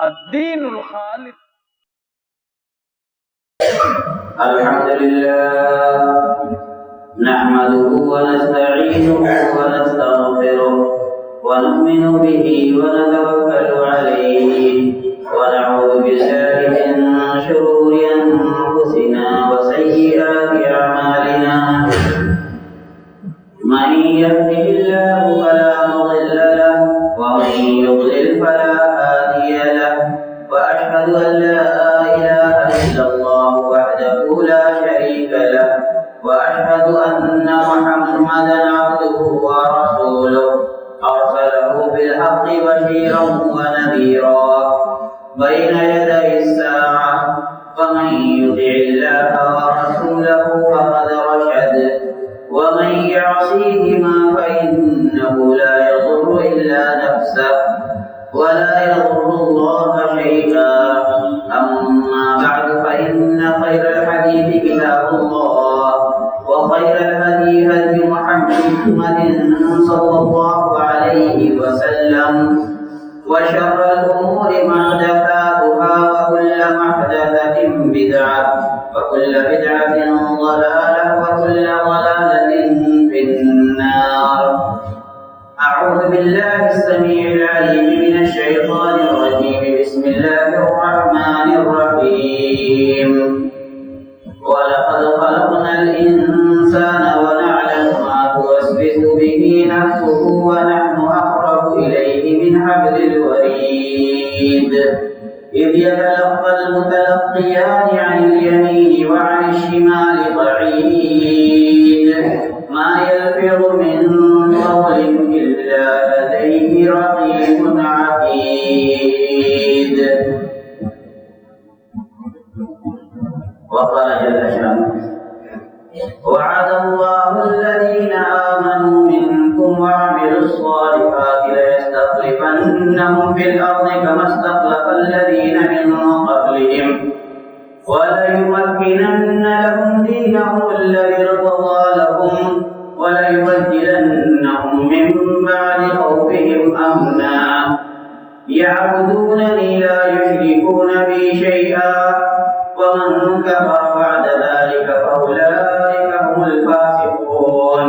الدین الخالص. الحمد لله نحمده ونستعينه ونستغفره ونؤمن به ونتوكل عليه ونعوذ بالله من شرور أنفسنا وسيئات أعمالنا من يهده الله فلا مضل له ومن يضلل فلا هادي له وأشهد أن لا إله إلا الله وحده لا شريك له وأشهد أن محمدا عبده ورسوله أرسله بالحق بشيرا ونذيرا بين يدي الساعة فمن يطع الله ورسوله فقد رشد ومن يعصيهما فإنه لا يضر إلا نفسه ولا يضر الله شيئا. أما بعد فإن خير الحديث كتاب الله وخير الهدي هدي محمد صلى الله عليه وسلم وشر الأمور محدثاتها وكل محدثة بدعة وكل بدعة ضلالة وكل ضلالة في النار. أعوذ بالله السميع العليم من الشيطان الرجيم. بسم الله الرحمن الرحيم. ولقد خلقنا الإنسان ونعلم ما توسوس به نفسه ونحن أقرب إليه من حبل الوريد إذ يتلقى المتلقيان عن اليمين وعن الشمال قعيد ما يلفظ من قول إلا لديه رقيب عتيد. وقال جل شانه وعد الله الذين آمنوا منكم وعملوا الصالحات ليستخلفنهم في الأرض كما استخلف الذين من قبلهم وليمكنن لهم دينهم الذي ارتضى لهم وليبدلنهم من بعد خوفهم أمنا يعبدونني لا يشركون بي شيئا ومن كفر بعد ذلك فأولئك هم الفاسقون.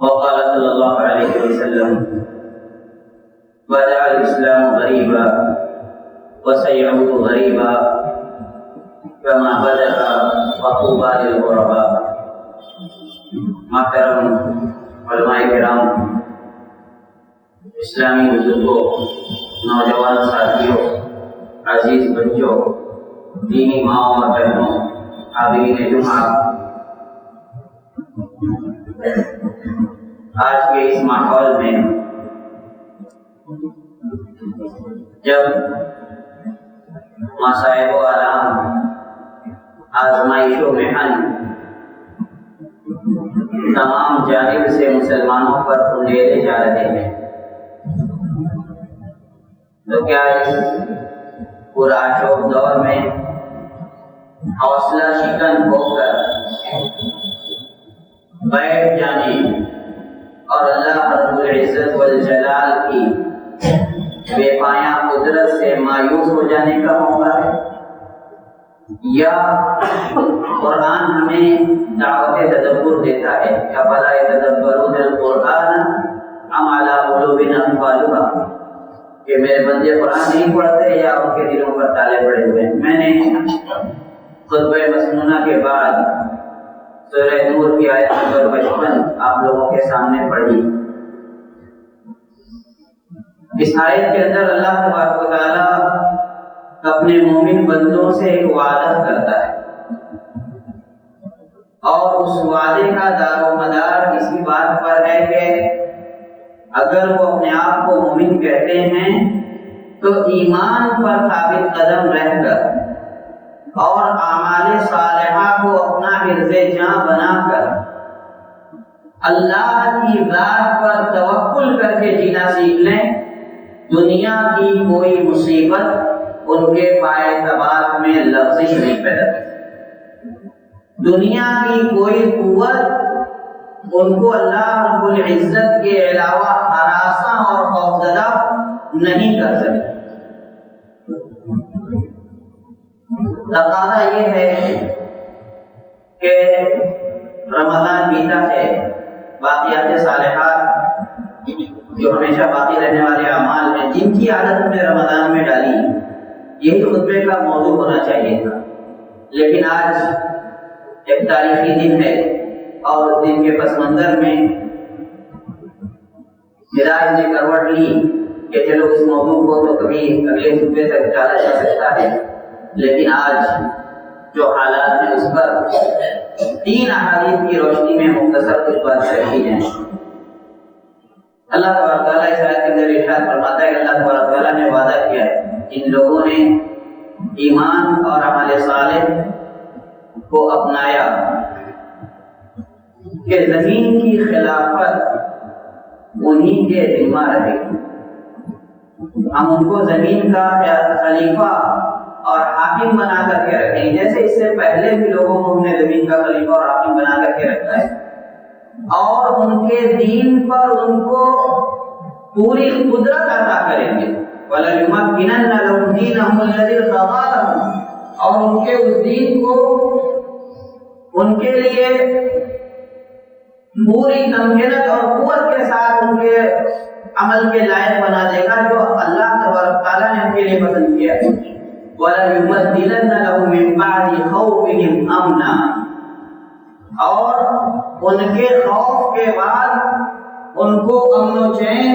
وقال صلى الله عليه وسلم بدأ الإسلام غريبا وسيعود غريبا كما بدأ وطوبى للغرباء. محترم علماء کرام، اسلامی بزرگوں، نوجوان ساتھیوں، عزیز بچوں، دینی ماں اور بہنوں، حاضرین جمعہ، آج کے اس ماحول میں جب مصائب و آلام، آزمائش و محن تمام جانب سے مسلمانوں پر انڈیلے جا رہے ہیں، تو کیا اس پرآشوب دور میں حوصلہ شکن ہو کر بیٹھ جانے اور اللہ رب العزت والجلال کی بے پایاں قدرت سے مایوس ہو جانے کا موقع ہے، یا قرآن ہمیں دعوت تدبر دیتا ہے کہ فلا يتدبرون القرآن ام علی قلوب اقفالها، کہ میرے بندے قرآن نہیں پڑھتے یا ان کے دلوں پر تالے پڑے ہوئے ہیں. میں نے خطبہ مسنونہ کے بعد سورہ نور کی آیت نمبر 55 آپ لوگوں کے سامنے پڑھی. اس آیت کے اندر اللہ تبارک و تعالیٰ اپنے مومن بندوں سے ایک وعدہ کرتا ہے، اور اس وعدے کا دار و مدار اسی بات پر ہے کہ اگر وہ اپنے آپ کو مومن کہتے ہیں تو ایمان پر ثابت قدم رہ کر اور اعمال صالحہ کو اپنا حرز جاں بنا کر اللہ کی ذات پر توکل کر کے جینا سیکھ لیں، دنیا کی کوئی مصیبت ان کے پائے تبات میں لغزش نہیں پیدا کرتی. دنیا کی کوئی قوت ان کو اللہ رب العزت کے علاوہ ہراساں اور خوفزدہ نہیں کر سکتے۔ تقاضا یہ ہے کہ رمضان بیتا ہے، باقیات صالحات جو ہمیشہ باقی رہنے والے اعمال ہیں جن کی عادت ہم نے رمضان میں ڈالی، یہی خطبے کا موضوع ہونا چاہیے تھا، لیکن آج ایک تاریخی دن ہے اور اس دن کے پس منظر میں مزاج نے کروٹ لی کہ چلو اس موضوع کو تو کبھی اگلے خطبے تک ڈالا جا سکتا ہے، لیکن آج جو حالات ہیں اس پر 3 احادیث کی روشنی میں مختصر کچھ بات کرنی ہے۔ اللہ تبارک تعالیٰ اس آیت کے اندر ارشاد فرماتا ہے کہ اللہ تبارک تعالیٰ نے وعدہ کیا ہے جن لوگوں نے ایمان اور عمل صالح کو اپنایا کہ زمین کی خلافت انہی کے ذمہ رہے گی، ہم ان کو زمین کا خلیفہ اور حاکم بنا کر کے رکھیں گے، جیسے اس سے پہلے بھی لوگوں کو ہم نے زمین کا خلیفہ اور حاکم بنا کر کے رکھا ہے، اور ان کے دین پر ان کو پوری قدرت عطا کریں گے۔ وَلَيُمَكِّنَنَّ لَهُمْ دِينَهُمُ الَّذِي ارْتَضَىٰ لَهُمْ، اور ان کے اس دین کو ان کے لیے پوری تمکنت اور قوت کے ساتھ ان کے عمل کے لائق بنا دے گا جو اللہ تبارک تعالیٰ نے ان کے لیے پسند کیا ہے۔ وَلَيُبَدِّلَنَّ لَهُم مِّن بَعْدِ خَوْفِهِمْ أَمْنًا، اور ان کے خوف کے بعد ان کو امن و چین،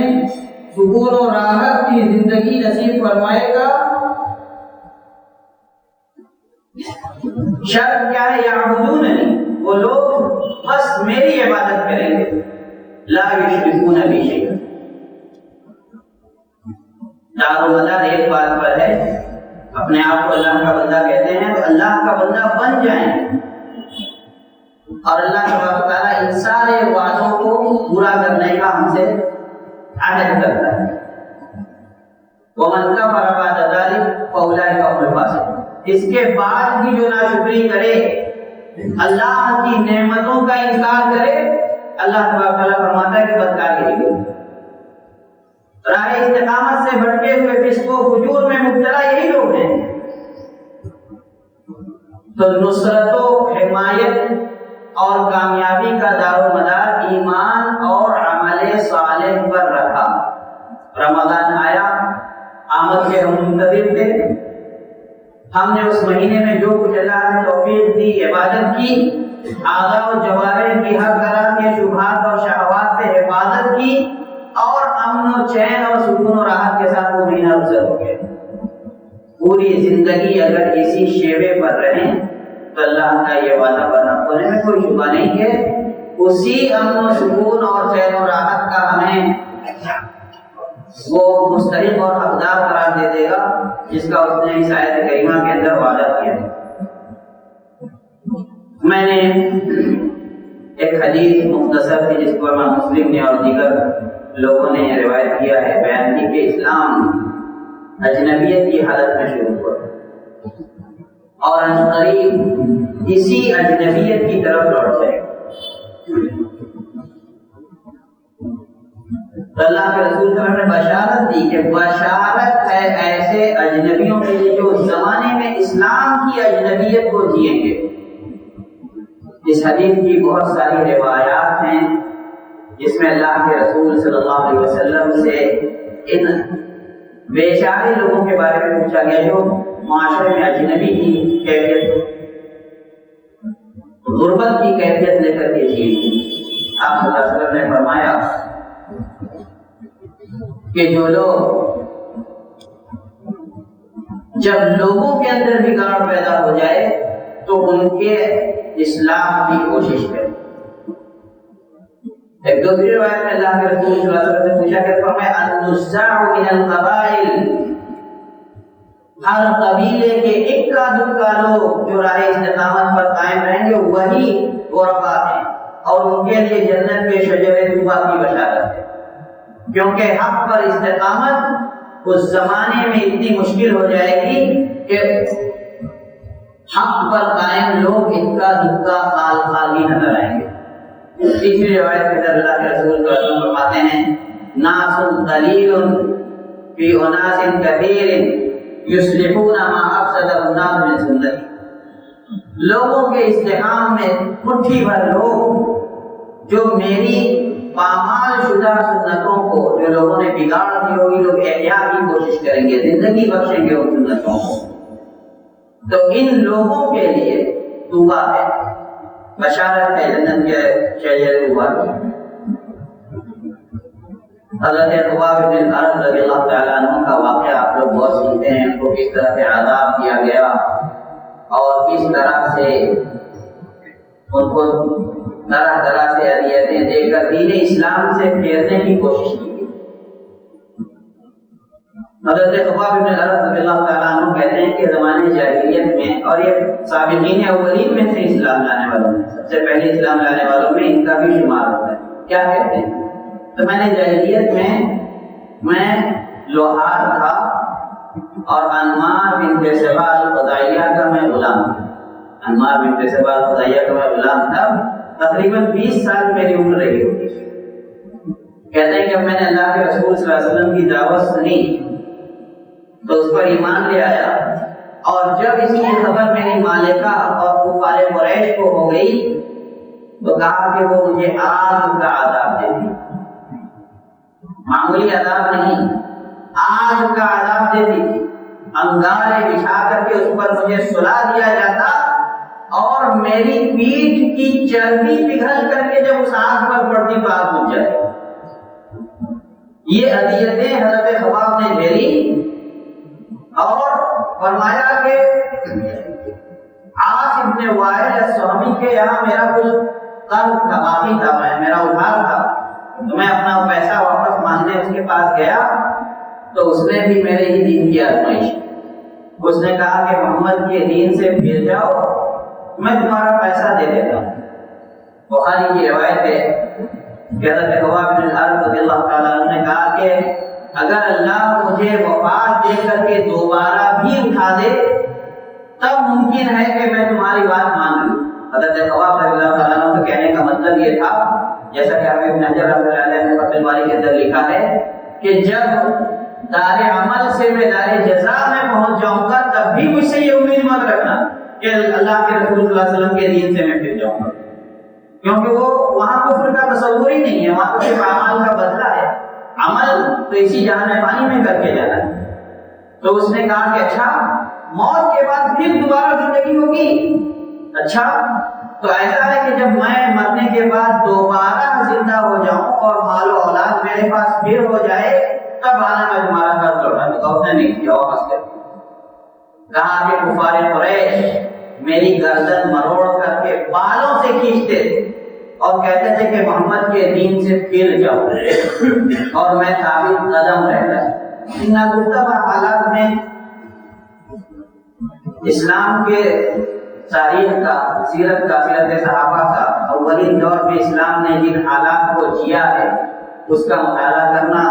سکون و راحت کی زندگی نصیب فرمائے گا۔ شرط کیا ہے؟ یعبدوننی، وہ لوگ بس میری عبادت کریں گے، لا یشرکون بی شیئا۔ دار و مدار ایک بات پر ہے، اپنے آپ کو اللہ کا بندہ کہتے ہیں تو اللہ کا بندہ بن جائیں، اور اللہ تبارک تعالیٰ ان سارے وعدوں کو پورا کرنے کا ہم سے عہد کرتا ہے۔ وَمَنْ كَفَرَ بَعْدَ ذَلِكَ فَأُولَٰئِكَ هُمُ الْفَاسِقُونَ، اس کے بعد بھی جو ناشکری کرے، اللہ کی نعمتوں کا انکار کرے، اللہ تبارک تعالیٰ فرماتا ہے کہ بدکار کے لیے راہ استقامت سے بھٹکے ہوئے فسق و فجور میں مبتلا یہی لوگ ہیں۔ تو نصرت و حمایت اور کامیابی کا دار و مدار ایمان اور عمل صالح پر رکھا۔ رمضان آیا، آمد کے ہم منتظر تھے، ہم نے اس مہینے میں جو کچھ اللہ نے توفیق دی عبادت کی، اعضاء و جوارح کی ہر طرح کے شبہات اور شہوات سے حفاظت کی، اور امن و چین اور سکون و راحت کے ساتھ وہ مہینہ گزر ہو گیا۔ پوری زندگی اگر اسی شیوے پر رہیں تو اللہ کا یہ وعدہ برحق ہونے میں کوئی شبہ نہیں کہ اسی امن و سکون اور چین و راحت کا ہمیں وہ مستحق اور حقدار قرار دے دے گا جس کا اس نے اس آیت کریمہ کے اندر وعدہ کیا ہے۔ میں نے ایک حدیث مختصر تھی جس کو امام مسلم نے اور دیگر لوگوں نے روایت کیا ہے، بیان کی کہ اسلام اجنبیت کی حالت میں شروع ہوا اور عنقریب اسی اجنبیت کی طرف لوٹ جائے گا۔ تو اللہ کے رسول صلی اللہ علیہ وسلم نے بشارت دی کہ بشارت ہے ایسے اجنبیوں کے لیے جو اس زمانے میں اسلام کی اجنبیت کو جئیں گے۔ اس حدیث کی بہت ساری روایات ہیں جس میں اللہ کے رسول صلی اللہ علیہ وسلم سے ان بے چارے لوگوں کے بارے میں پوچھا گیا جو معاشرے میں اجنبی کی کیفیت، غربت کی کیفیت لے کر کے جیے۔ آپ صلی اللہ علیہ وسلم نے فرمایا کہ جو لوگ جب لوگوں کے اندر بگاڑ پیدا ہو جائے تو ان کے اصلاح کی کوشش کریں۔ ایک دوسری روایت میں اللہ کے رسول صلی اللہ علیہ وسلم نے پوچھا کہ فرمایا النزاع من القبائل، ہر قبیلے کے اکا دکا لوگ جو راہ استقامت پر قائم رہیں گے وہی غربا ہیں، اور ان کے لیے جنت کے شجر طوبیٰ کی بشارت ہے، کیونکہ حق پر استقامت اس زمانے میں اتنی مشکل ہو جائے گی کہ حق پر قائم لوگ اکا دکا خال خال ہی نظر آئیں گے۔ تیسری روایت کے اندر اللہ کے رسول صلی اللہ علیہ وسلم فرماتے ہیں ناس قلیل فی اناس کثیر یصلحون ما افسد الناس من سنتی، لوگوں کے استحکام میں مٹھی بھر لوگ جو میری پامال شدہ سنتوں کو جو لوگوں نے بگاڑ دی ہوگی، لوگ احیا کی کوشش کریں گے، زندگی بخشیں گے ان سنتوں کو، تو ان لوگوں کے لیے توبہ ہے، بشارت ہے جنت کے شجر مبارک۔ حضرت خباب بن الارت رضی اللہ تعالیٰ عنہ کا واقعہ آپ لوگ بہت سنتے ہیں، ان کو کس طرح سے عذاب کیا گیا اور کس طرح سے ان کو طرح طرح سے اذیتیں دے کر دین اسلام سے پھیرنے کی کوشش کی گئی۔ حضرت خباب بن الارت رضی اللہ تعالیٰ عنہ کہتے ہیں کہ زمانے جاہلیت میں، اور یہ سابقین اولین میں سے اسلام لانے والوں میں، سب سے پہلے اسلام لانے والوں میں ان کا بھی شمار ہوتا ہے، کیا کہتے ہیں؟ تو میں نے جاہلیت میں لوہار تھا اور انمار بنت سبا الخزاعیہ کا میں غلام تھا، انمار بنت سبا الخزاعیہ کا میں غلام تھا، تقریباً 20 سال میری عمر رہی ہوگی۔ کہتے ہیں کہ میں نے اللہ کے رسول صلی اللہ علیہ وسلم کی دعوت سنی تو اس پر ایمان لے آیا، اور جب اس کی خبر میری مالکہ اور کفار قریش کو ہو گئی تو کہا کہ وہ مجھے آگ کا عذاب دیتی، معمولی عذاب نہیں، آگ کا عذاب دیتی تھی، انگارے بچھا کر کے اس پر مجھے سلا دیا جاتا اور میری پیٹھ کی چربی پگھل کر کے جب اس آگ پر پڑتی تو آگ بجھ جاتی۔ یہ اذیتیں حضرت خباب نے جھیلی اور فرمایا کہ عاص بن وائل السہمی کے یہاں میرا کچھ قرض تھا، باقی تھا، میرا ادھار تھا، تو میں اپنا پیسہ واپس مانگنے اس کے پاس گیا تو اس نے بھی میرے ہی دین کی آزمائش، اس نے کہا کہ محمد کے دین سے پھر جاؤ، میں تمہارا پیسہ دے دیتا ہوں۔ بخاری کی روایت ہے کہ حضرت خباب بن الارت رضی اللہ تعالیٰ عنہ نے کہا کہ اگر اللہ مجھے وفات دے کر کے دوبارہ بھی اٹھا دے تب ممکن ہے کہ میں تمہاری بات مان لوں۔ حضرت خباب رضی اللہ تعالیٰ عنہ کا کہنے کا مطلب یہ تھا، جیسا کہ آپ ابن حجر رحمۃ اللہ علیہ نے فتح الباری کے اندر لکھا ہے کہ جب دار عمل سے میں دار جزا میں پہنچ جاؤں گا تب بھی مجھ سے یہ امید مت رکھنا کہ اللہ کے رسول صلی اللہ علیہ وسلم کے دین سے میں پھر جاؤں گا، کیونکہ وہ وہاں کفر کا تصور ہی نہیں ہے، وہاں تو صرف اعمال کا بدلہ ہے، عمل تو اسی جہان فانی میں کر کے جانا ہے۔ تو اس نے کہا کہ اچھا موت کے بعد پھر دوبارہ زندگی ہوگی، اچھا تو ایسا ہے کہ جب میں مرنے کے بعد دوبارہ زندہ ہو جاؤں اور مال و اولاد میرے پاس پھر ہو جائے تب آنا میں تمہارا قرض لوٹا دوں گا۔ اس نے نہیں کیا، واپس کر کہا کہ کفار قریش میری گردن مروڑ کر کے بالوں سے کھینچتے تھے اور کہتے تھے کہ محمد کے دین سے پھر جاؤ، اور میں ثابت قدم رہتا۔ ان گفتگو حالات میں اسلام کے تاریخ کا، سیرت کا، سیرت صحابہ کا، اولین دور میں اسلام نے جن حالات کو جیا ہے اس کا مطالعہ کرنا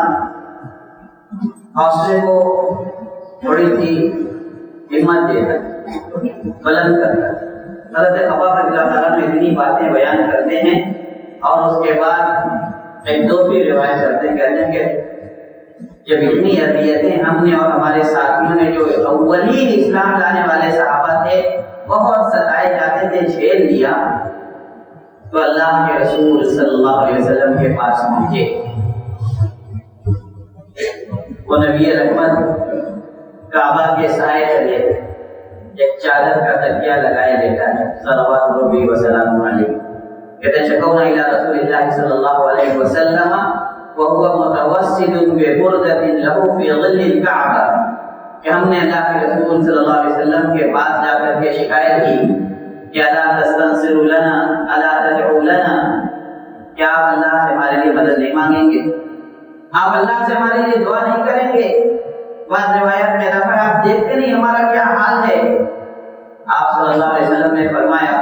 حوصلے کو تھوڑی سی ہمت دے کر بلند کرتا ہے۔ حضرت خباب رضی اللہ تعالیٰ نے اتنی باتیں بیان کرتے ہیں اور اس کے بعد ایک دوسری روایت کرتے ہیں، کہتے ہیں کہ جب اتنی اذیتیں ہم نے اور ہمارے ساتھیوں نے جو اولین اسلام لانے والے صحابہ تھے بہت ستائے جاتے تھے، جھیل لیا، تو اللہ کے رسول صلی اللہ علیہ وسلم کے پاس پہنچے۔ وہ نبی رحمت کعبہ کے سائے تلے ایک چادر کا تکیہ لگائے لیتا ہے، صلوات ربی وسلام علیہ، کہتے ہیں شکونا الی رسول اللہ صلی اللہ علیہ وسلم وهو متوسد ببردۃ له فی ظل الکعبہ، کہ ہم نے اللہ کے رسول صلی اللہ علیہ وسلم کے پاس جا کر کے شکایت کی کہ الا تستنصر لنا الا تدعو لنا، کیا آپ اللہ سے ہمارے لیے مدد نہیں مانگیں گے، آپ اللہ سے ہمارے لیے دعا نہیں کریں گے؟ بعض روایات میں دفعہ آپ دیکھتے نہیں ہمارا کیا حال ہے۔ آپ صلی اللہ علیہ وسلم نے فرمایا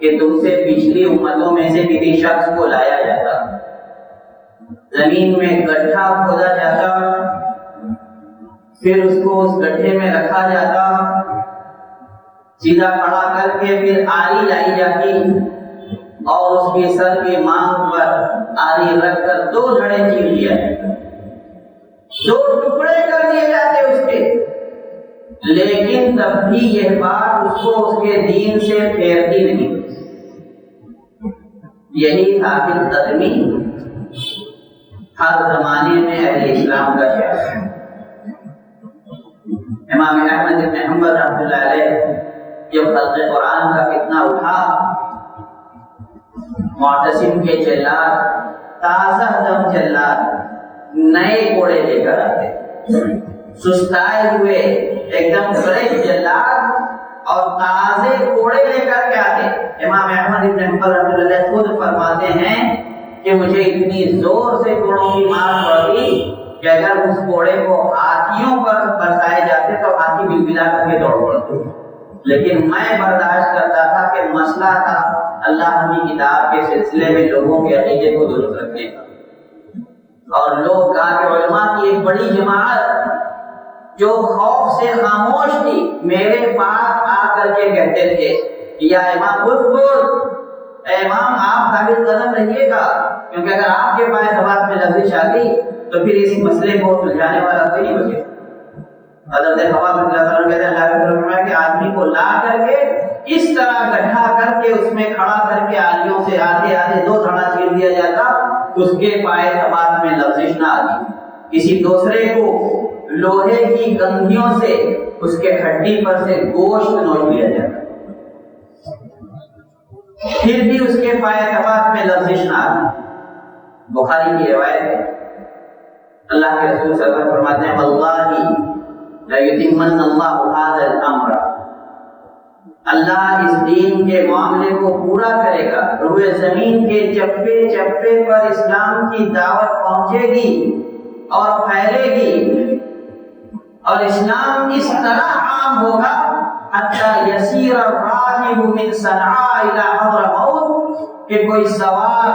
کہ تم سے پچھلی امتوں میں سے کسی شخص کو لایا جاتا، زمین میں گڈھا کھودا جاتا، پھر اس کو اس گڈھے میں رکھا جاتا، سیدھا کھڑا کر کے پھر آری لائی جاتی اور اس کی سر کی مانگ پر آری رکھ کر 2 جڑیں چیر لیا جاتا، دو ٹکڑے کر دیے جاتے اس کے، لیکن تب بھی یہ بات اس کو اس کے دین سے پھیرتی نہیں۔ یہی ثابت قدمی ہر زمانے میں اہل اسلام کا شعار ہے۔ امام احمد بن حنبل رحمۃ اللہ علیہ جب خلق قرآن کا فتنہ اٹھا، معتصم کے جلاد، تازہ دم جلاد نئے گھوڑے لے کر آتے، سستائے ہوئے ایک دم فریش جلاد اور تازے گھوڑے لے کر کے آتے۔ امام احمد بن حنبل رحمۃ اللہ علیہ خود فرماتے ہیں کہ مجھے اتنی زور سے گھوڑوں کی مار پڑی کہ اگر اس گھوڑے کو ہاتھیوں پر برسائے جاتے تو ہاتھی بلبلا کر کے دوڑ پڑتے، لیکن میں برداشت کرتا تھا کہ مسئلہ تھا اللہ کی کتاب کے سلسلے میں لوگوں کے عقیدے کو درست رکھنے کا۔ اور لوگ کہا کہ علماء کی ایک بڑی جماعت جو خوف سے خاموش تھی میرے پاس آ کر کے کہتے تھے یا امام اے امام آپ ثابت قدم رہیے گا، کیونکہ اگر آپ کے پاس سوات میں لفظ آ گئی تو پھر اس مسئلے کو سلجھانے والا کوئی نہیں بچے۔ حضرت خواجہ رضی اللہ عنہ کہتے ہیں اللہ کے فرمایا کہ آدمی کو لا کر کے اس طرح گڈھا کر کے اس میں کھڑا کر کے آلیوں سے آدھے آدھے دو دھڑا چیر دیا جاتا، اس کے پائے سوات میں لفظ نہ آتی۔ کسی دوسرے کو لوہے کی کنگھیوں سے اس کے ہڈی پر سے گوشت نوچ لیا جاتا، پھر بھی اس کے پائے کباب میں لفظ نہ آتی۔ بخاری کی روایت ہے، اللہ کے رسول صلی اللہ علیہ وسلم فرماتے ہیں واللہ لَيُتِمَّنَّ اللَّهُ هَذَا الْأَمْرَ، اللہ اس دین کے معاملے کو پورا کرے گا، روئے زمین کے چپے چپے پر اسلام کی دعوت پہنچے گی اور پھیلے گی، اور اسلام اس طرح عام ہوگا حتی یسیر الراکب من صنعاء الی حضرموت، کہ کوئی سوار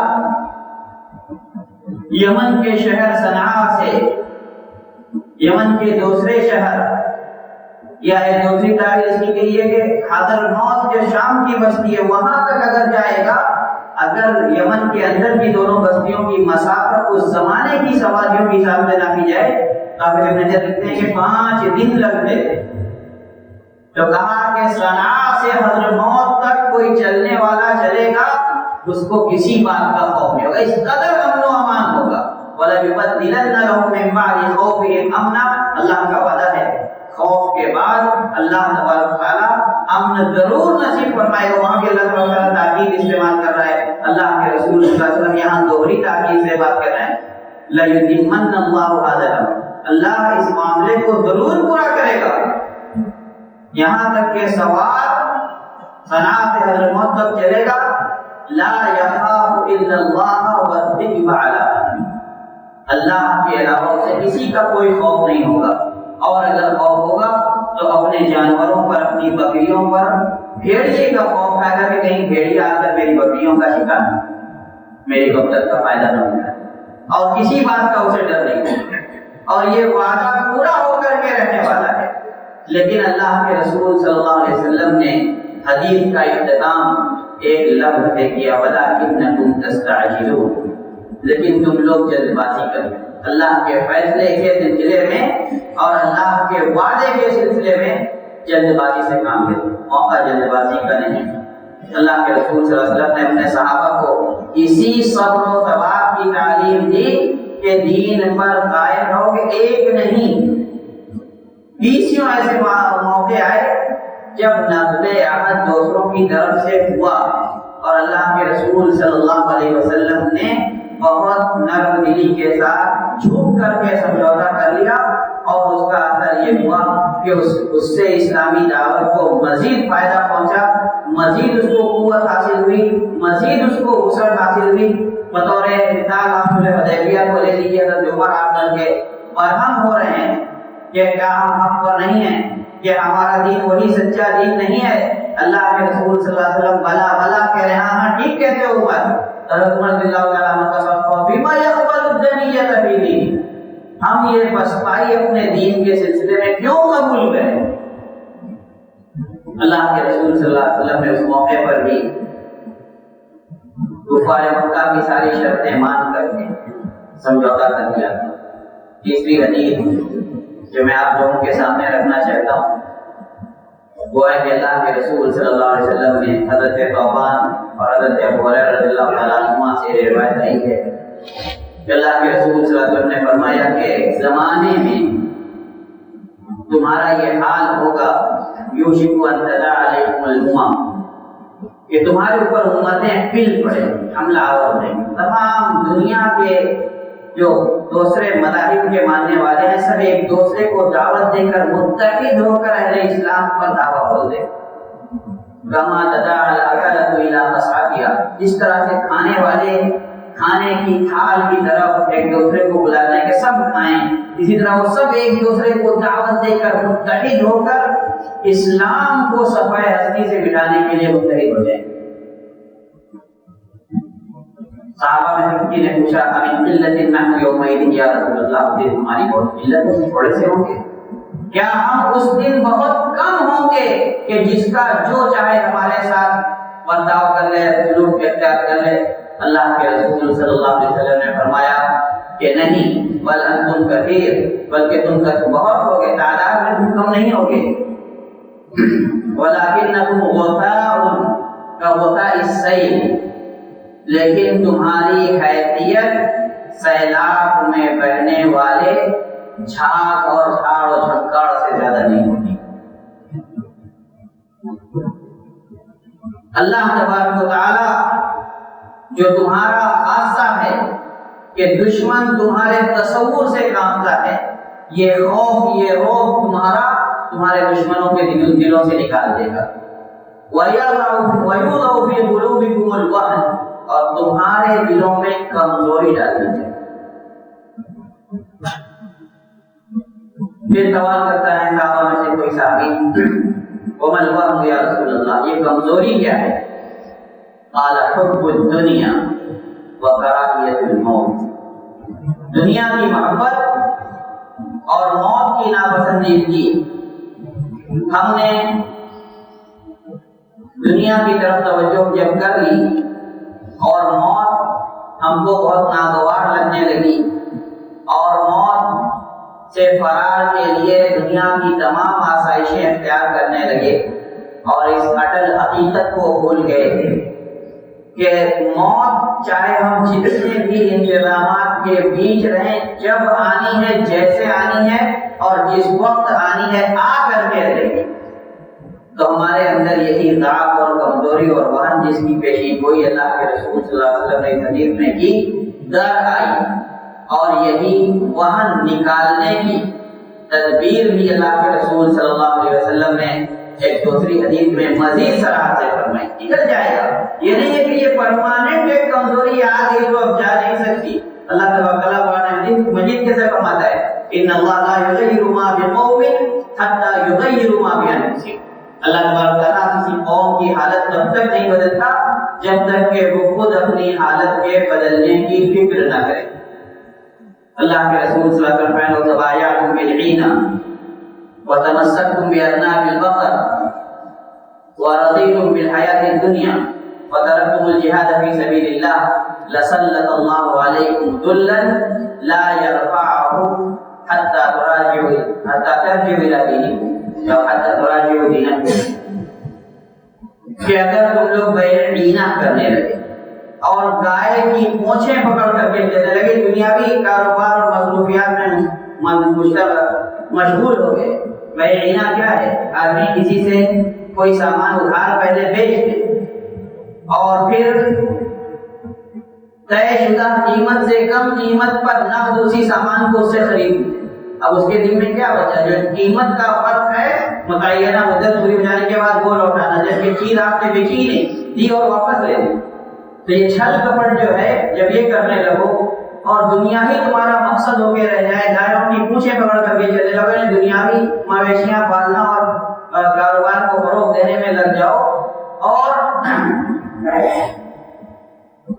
یمن کے شہر صنعاء سے یمن کے دوسرے شہر یا ایک دوسری تعبیر اس کی گئی ہے کہ حضرموت جو شام کی بستی ہے وہاں تک اگر جائے گا، اگر یمن کے اندر بھی دونوں بستیوں کی مسافت اس زمانے کی سواریوں کے حساب سے ناپی جائے تو آپ نظر لکھتے ہیں کہ 5 دن لگتے۔ تو کہا کہ صنعاء سے حضرموت تک کوئی چلنے والا چلے گا اس کو کسی بات کا خوف نہیں ہوگا، اس قدر امن و امان ہوگا۔ وَلَيُبَدِّلَنَّ لَهُم مِّن بَعْدِ خَوْفِهِمْ أَمْنًا، اللہ کا وعدہ ہے خوف کے بعد اللہ تبارک و تعالی امن ضرور نصیب فرمائے گا۔ وہاں بھی اللہ تبارک و تعالی تاکید استعمال کر رہا ہے، اللہ کے رسول صلی اللہ علیہ وسلم یہاں دوہری تاکید سے بات کر رہے ہیں، لَيُتِمَّنَّ اللَّهُ هَذَا الْأَمْرَ، اللہ اس معاملے کو ضرور پورا کرے گا، یہاں تک کہ سوار صنعاء سے حضرموت تک چلے گا، لا يخاف الا اللہ والذئب علی، اللہ کے علاوہ سے کسی کا کوئی خوف نہیں ہوگا، اور اگر خوف ہوگا تو اپنے جانوروں پر، اپنی بکریوں پر، بھیڑیے کا خوف ہے کہ کہیں بھیڑیا آ کر میری بکریوں کا شکار میری بکر کا فائدہ نہ ہوگا، اور کسی بات کا اسے ڈر نہیں، اور یہ وعدہ پورا ہو کر کے رہنے والا ہے۔ لیکن اللہ کے رسول صلی اللہ علیہ وسلم نے حدیث کا اختتام ایک لفظ سے کیا، وَلَٰكِنَّكُمْ تَسْتَعْجِلُونَ، لیکن تم لوگ جلد بازی کرتے اللہ کے فیصلے کے سلسلے میں اور اللہ کے وعدے کے سلسلے میں جلد بازی سے کام لیتے، موقع جلد بازی کا نہیں۔ اللہ کے رسول صلی اللہ علیہ وسلم نے اپنے صحابہ کو اسی صبر و ثبات کی تعلیم دی کہ دین پر قائم رہو، کہ ایک نہیں 20 ایسے موقع آئے جب نقض عہد دوسروں کی طرف سے ہوا اور اللہ کے رسول صلی اللہ علیہ وسلم نے بہت نرم دلی کے ساتھ جھک کر کے سمجھوتا کر لیا، اور اس کا اثر یہ ہوا کہ اس سے اسلامی دعوت کو مزید فائدہ پہنچا، مزید اس کو قوت حاصل ہوئی، مزید اس کو وسعت حاصل ہوئی۔ بطور مثال آپ حدیبیہ کو لے لیجیے، حضرت عمر آپ کے برہم ہو رہے ہیں کہ کیا ہم حق پر نہیں ہیں، کہ ہمارا دین وہی سچا دین نہیں ہے؟ اللہ کے رسول صلی اللہ علیہ وسلم بلا بلا کہہ رہے ہیں، ہاں ٹھیک کہتے ہو عمر۔ حضرت عمر رضی اللہ تعالیٰ عنہ کا سبق بما يقبل الدنیۃ فی دین، ہم یہ پسپائی اپنے دین کے سلسلے میں کیوں قبول کریں؟ اللہ کے رسول صلی اللہ علیہ وسلم نے اس موقع پر بھی کفار مکہ کی ساری شرطیں مان کر کے سمجھوتا کر دیا، تیسری حدیث جو میں آپ لوگوں کے سامنے رکھنا چاہتا ہوں وہ ہے کہ اللہ کے رسول صلی اللہ علیہ وسلم نے حضرت ثوبان اور حضرت ابو ہریرہ رضی اللہ تعالیٰ عنہما سے روایت آئی ہے کہ اللہ کے رسول صلی اللہ علیہ وسلم نے فرمایا کہ زمانے میں تمہارا یہ حال ہوگا یوشک ان تداعی علیکم الامم کہ تمہارے اوپر امتیں پل پڑے، حملہ آور رہیں۔ تمام دنیا کے جو دوسرے مذاہب کے ماننے والے ہیں سب ایک دوسرے کو دعوت دے کر متحد ہو کر اہل اسلام پر دعویٰ بول دے۔ کما تداعی الاکلۃ الی مصعدها، اس طرح سے کھانے والے کھانے کی تھال کی طرف ایک دوسرے کو بلانا ہے کہ سب کھائیں، اسی طرح وہ سب ایک دوسرے کو دعوت دے کر متحد ہو کر اسلام کو صفحہ ہستی سے مٹانے کے لیے متحد ہو جائیں۔ صحابہ میں سے کسی نے پوچھا امن قلت نحن یومئذ یا رسول اللہ، پھر ہماری بہت قلت ہے، تھوڑے سے ہوں گے، کیا ہم اس دن بہت کم ہوں گے کہ جس کا جو چاہے ہمارے ساتھ برتاؤ کر لے، سلوک اختیار کر لے؟ اللہ کے رسول صلی اللہ علیہ وسلم نے فرمایا کہ نہیں، بل انتم کثیر، بلکہ تم بہت ہوگے، تعداد میں تم کم نہیں ہوگے۔ ولکنکم غثاء کغثاء السیل، لیکن تمہاری حیثیت سیلاب میں بہنے والے جھاگ اور جھاڑ و جھنکاڑ سے زیادہ نہیں ہوگی۔ اللہ تبارک و تعالی جو تمہارا حادثہ ہے کہ دشمن تمہارے تصور سے کانپتا ہے، یہ خوف یہ روب تمہارے دشمنوں کے دلوں سے نکال دے گا۔ وَيُوضَعُ فِي قُلُوبِكُمُ الْوَهْنَ، اور تمہارے دلوں میں کمزوری ڈال دی جائے۔ پھر سوال کرتا ہے صحابہ میں سے کوئی صحابی، وَمَا الْوَهْنُ يَا رسول اللہ، یہ کمزوری کیا ہے؟ قال حب الدنیا وکراہیت الموت، دنیا کی محبت اور موت کی ناپسندیدگی۔ ہم نے دنیا کی طرف توجہ جب کر لی اور موت ہم کو بہت ناگوار لگنے لگی اور موت سے فرار کے لیے دنیا کی تمام آسائشیں اختیار کرنے لگے اور اس اٹل حقیقت کو بھول گئے کہ موت چاہے ہم جتنے بھی انتظامات کے بیچ رہیں، جب آنی ہے جیسے آنی ہے اور جس وقت آنی ہے آ کر کے رہے گی۔ تو ہمارے اندر یہی ضعف اور کمزوری اور وہن جس کی پیشی گوئی اللہ کے رسول صلی اللہ علیہ وسلم نے حدیث میں کی در آئی، اور یہی وہن نکالنے کی تدبیر بھی اللہ کے رسول صلی اللہ علیہ وسلم نے ایک دوسری حدیث میں مزید صراحت سے فرمائی۔ نکل جائے گا، یہ نہیں ہے کہ یہ پرماننٹ ایک کمزوری آ گئی جو اب جا نہیں سکتی۔ اللہ تبارک و تعالیٰ قرآن حدیث مجید کیسے فرماتا ہے ان اللہ لا یغیر ما بقوم حتی یغیر ما بانفسہم، اللہ تبارک و تعالیٰ کسی قوم کی حالت تب تک نہیں بدلتا جب تک کہ وہ خود اپنی حالت کے بدلنے کی فکر نہ کرے۔ اللہ کے رسول صلی اللہ علیہ وسلم فرمایا تبایعتم بالعینہ وتمسکتم بأذناب البقر ورضیتم بالحیاة الدنیا وترکتم الجہاد فی سبیل اللہ لسلط اللہ علیکم ذلا لا یرفعہ حتی ترجعوا الی دینکم یا حتی تراجعوا دینکم، کہ اگر تم لوگ بیعینہ کرنے لگے اور گائے کی پونچھیں پکڑ کر کے چلنے لگے، دنیاوی کاروبار اور مصروفیات میں مشغول ہو گئے۔ بیعینہ کیا ہے؟ آدمی کسی سے کوئی سامان ادھار پہلے بیچ دے اور پھر طے شدہ قیمت سے کم قیمت پر نقد اسی سامان کو اس سے خرید لے۔ اب اس کے دل میں کیا بچا؟ جو قیمت کا فرق ہے متعینہ مدت پوری ہو جانے کے بعد وہ لوٹانا، جبکہ چیز آپ نے بیچی نہیں دی اور واپس لے لی۔ تو یہ چھل کپٹ جو ہے جب یہ کرنے لگو اور دنیاوی تمہارا مقصد ہو کے رہ جائے، گائےوں کی پونچھیں پکڑ کر کے چلنے لگو، دنیاوی مویشیاں پالنا اور کاروبار کو فروغ دینے میں لگ جاؤ اور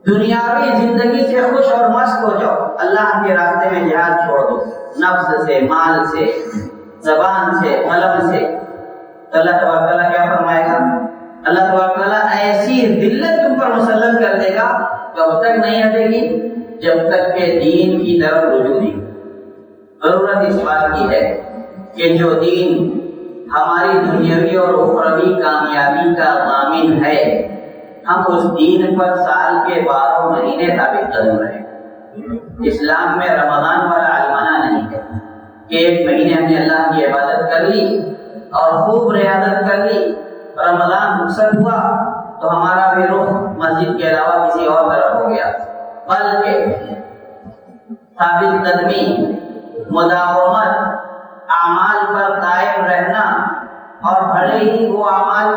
دنیاوی زندگی سے خوش اور مست ہو جاؤ، اللہ کے راستے میں جہاد چھوڑ دو، نفس سے، مال سے، زبان سے، قلم سے، تو اللہ تبارک تعالیٰ کیا فرمائے گا؟ اللہ تبارک تعالیٰ ایسی ذلت تم پر مسلط کر دے گا کب تک نہیں ہٹے گی؟ جب تک کہ دین کی طرف رجوع نہیں۔ ضرورت اس بات کی ہے کہ جو دین ہماری دنیاوی اور اخروی کامیابی کا ضامن ہے، ہم اس دین پر سال کے 12 مہینے ثابت قدم رہیں۔ اسلام میں رمضان والا علمانہ نہیں ہے کہ ایک مہینے ہم نے اللہ کی عبادت کر لی اور خوب ریاضت کر لی، رمضان رخصت ہوا تو ہمارا بھی رخ مسجد کے علاوہ کسی اور طرف ہو گیا، بلکہ ثابت قدمی، مداومت، اعمال پر قائم رہنا، اور بھلے ہی وہ اعمال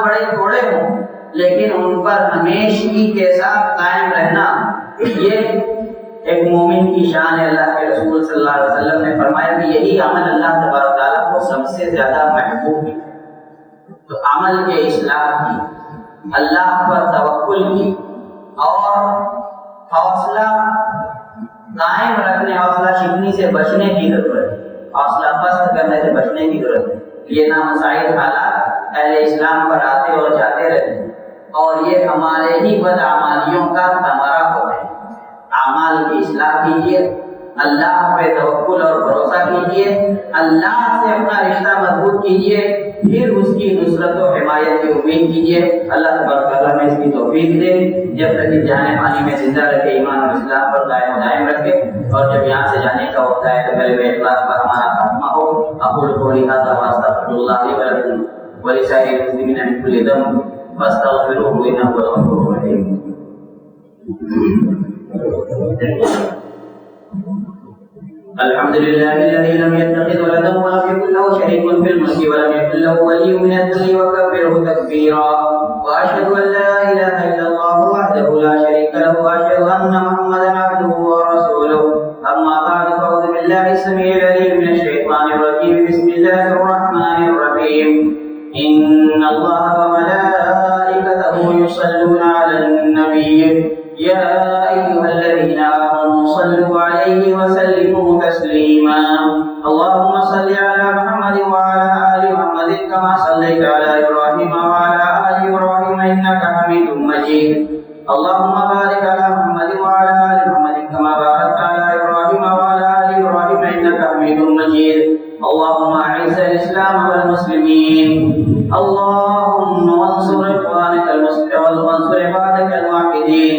بڑے تھوڑے ہوں لیکن ان پر ہمیشگی کے ساتھ قائم رہنا، یہ ایک مومن کی شان ہے۔ اللہ کے رسول صلی اللہ علیہ وسلم نے فرمایا کہ یہی عمل اللہ تبارک تعالیٰ کو سب سے زیادہ محبوب ہے۔ تو عمل کے اصلاح کی، اللہ پر توکل کی اور حوصلہ قائم رکھنے، حوصلہ شکنی سے بچنے کی ضرورت ہے، حوصلہ پست کرنے سے بچنے کی ضرورت ہے۔ یہ نامساعد حالات اہل اسلام پر آتے اور جاتے رہتے اور یہ ہمارے ہی بدعمالیوں کا ثمرہ ہوتے ہیں۔ اعمال کی اصلاح کیجیے، اللہ پہ توکل اور بھروسہ کیجیے، اللہ سے اپنا رشتہ مضبوط کیجیے، پھر اس کی نصرت و حمایت کی امید کیجیے۔ اللہ تبارک تعالیٰ میں اس کی توفیق دے، جب تک اس جہان فانی میں زندہ رکھے، ایمان اور اسلام پر قائم و دائم رکھے، اور جب یہاں سے جانے کا وقت آئے تو کلمہ اخلاص پر ہمارا خاتمہ ہو۔ اقول قولی ھذا واستغفر اللہ لی ولکم ولسائر المسلمین من کل ذنب فاستغفروه انه هو الغفور الرحیم۔ الحمد لله الذي لم يتخذ ولدا ولم يكن له شريك في الملك ولم يكن له ولي من الذل وكبره تكبيرا، واشهد ان لا اله الا الله وحده لا شريك له، واشهد ان محمدا عبده ورسوله، اما بعد فاعوذ بالله السميع العليم من الشيطان الرجيم، بسم الله الرحمن الرحيم، ان الله وملائكته يصلون على النبي يا ايها الذين امنوا صلوا عليه وسلموا تسليما، اللهم صل على محمد وعلى ال محمد كما صليت على ابراهيم وعلى ال ابراهيم انك حميد مجيد، اللهم بارك على محمد وعلى ال محمد كما باركت على ابراهيم وعلى ال ابراهيم انك حميد مجيد، اللهم اعز الاسلام والمسلمين، اللهم وانصر اخوانك المسلمين وانصر عبادك الموحدين،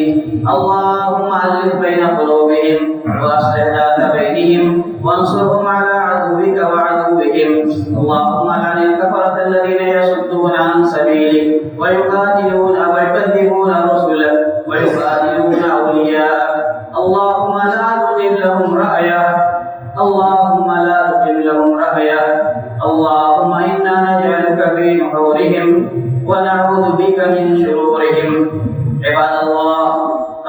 اللهم الف بين قلوبهم واصلح ذات بينهم وانصرهم على عدوك وعدوهم، اللهم لعن الكفرة الذين يصدون عن سبيلك ويقاتلون ويكذبون رسلك ويقاتلون اولياءك، اللهم لا تقم لهم رأيا، اللهم لا تقم لهم رأيا، اللهم انا نجعلك في نحورهم ونعوذ بك من شرورهم۔ عباد الله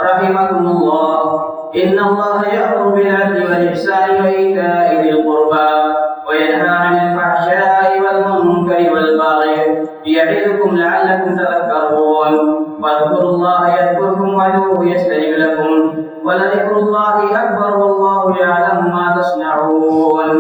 رحمكم الله، ان الله يأمر بالعدل والإحسان وإيتاء ذي القربى وينهى عن الفحشاء والمنكر والبغي يعظكم لعلكم تذكرون، واذكروا الله يذكركم وادعوه يستجب لكم، ولذكر الله أكبر والله يعلم ما تصنعون۔